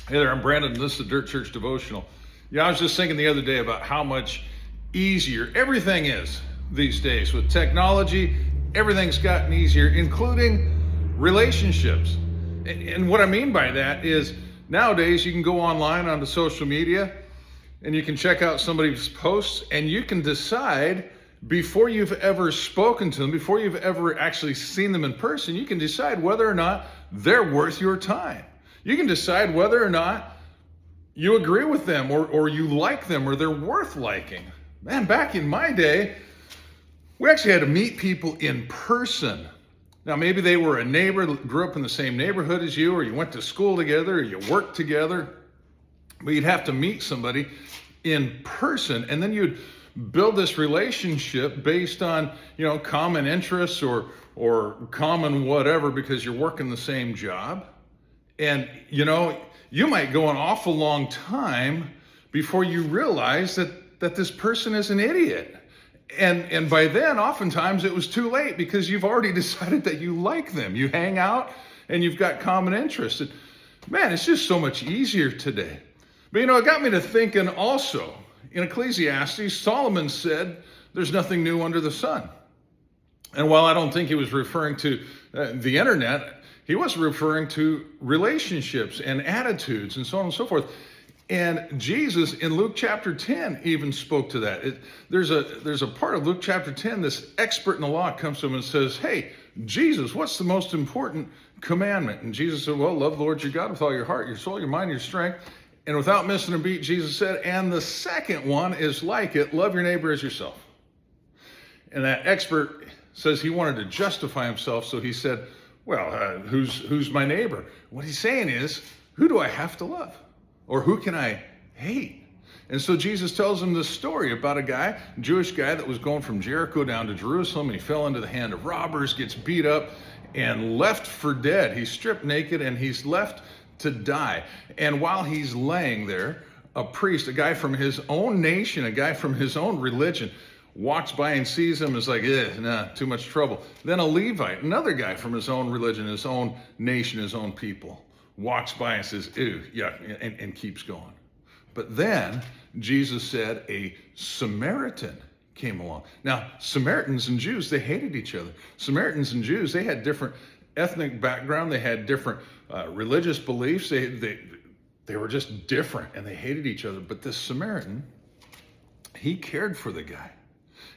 Hey there, I'm Brandon, and this is the Dirt Church Devotional. I was just thinking the other day about how much easier everything is these days. With technology, everything's gotten easier, including relationships. And what I mean by that is nowadays you can go online onto social media and you can check out somebody's posts and you can decide before you've ever spoken to them, before you've ever actually seen them in person, you can decide whether or not they're worth your time. You can decide whether or not you agree with them or you like them or they're worth liking. Man, back in my day, we actually had to meet people in person. Now, maybe they were a neighbor, grew up in the same neighborhood as you, or you went to school together, or you worked together. But you'd have to meet somebody in person, and then you'd build this relationship based on, common interests or common whatever, because you're working the same job. And, you might go an awful long time before you realize that this person is an idiot. And by then, oftentimes it was too late because you've already decided that you like them. You hang out and you've got common interests. And man, it's just so much easier today. But, it got me to thinking also, in Ecclesiastes, Solomon said, there's nothing new under the sun. And while I don't think he was referring to the internet, he was referring to relationships and attitudes and so on and so forth. And Jesus in Luke chapter 10 even spoke to that. There's a part of Luke chapter 10, this expert in the law comes to him and says, hey, Jesus, what's the most important commandment? And Jesus said, well, love the Lord your God with all your heart, your soul, your mind, your strength. And without missing a beat, Jesus said, and the second one is like it, love your neighbor as yourself. And that expert says he wanted to justify himself, so he said, well, who's my neighbor? What he's saying is, who do I have to love? Or who can I hate? And so Jesus tells him this story about a Jewish guy that was going from Jericho down to Jerusalem, and he fell into the hand of robbers, gets beat up, and left for dead. He's stripped naked, and he's left to die. And while he's laying there, a priest, a guy from his own nation, a guy from his own religion, walks by and sees him, is like, too much trouble. Then a Levite, another guy from his own religion, his own nation, his own people, walks by and says, ew, yeah, and keeps going. But then Jesus said a Samaritan came along. Now, Samaritans and Jews, they hated each other. Samaritans and Jews, they had different ethnic background. They had different religious beliefs. They were just different, and they hated each other. But this Samaritan, he cared for the guy.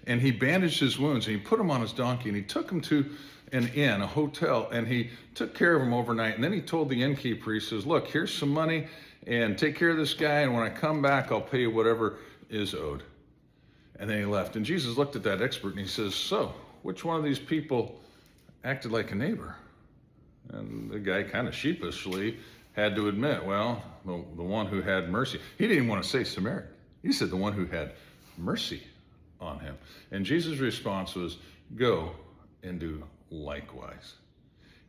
And he bandaged his wounds, and he put him on his donkey, and he took him to an inn, a hotel, and he took care of him overnight. And then he told the innkeeper, he says, look, here's some money, and take care of this guy, and when I come back, I'll pay you whatever is owed. And then he left. And Jesus looked at that expert, and he says, so, which one of these people acted like a neighbor? And the guy kind of sheepishly had to admit, well, the one who had mercy. He didn't even want to say Samaritan. He said the one who had mercy on him. And Jesus' response was, go and do likewise.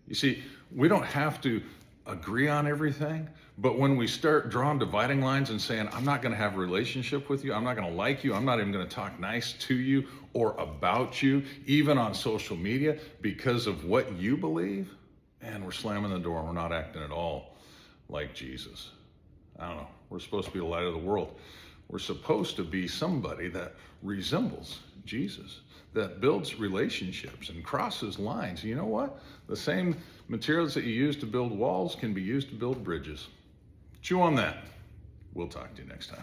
You see, we don't have to agree on everything, but when we start drawing dividing lines and saying, I'm not going to have a relationship with you, I'm not going to like you, I'm not even going to talk nice to you or about you, even on social media, because of what you believe, and we're slamming the door and we're not acting at all like Jesus. I don't know. We're supposed to be the light of the world. We're supposed to be somebody that resembles Jesus, that builds relationships and crosses lines. You know what? The same materials that you use to build walls can be used to build bridges. Chew on that. We'll talk to you next time.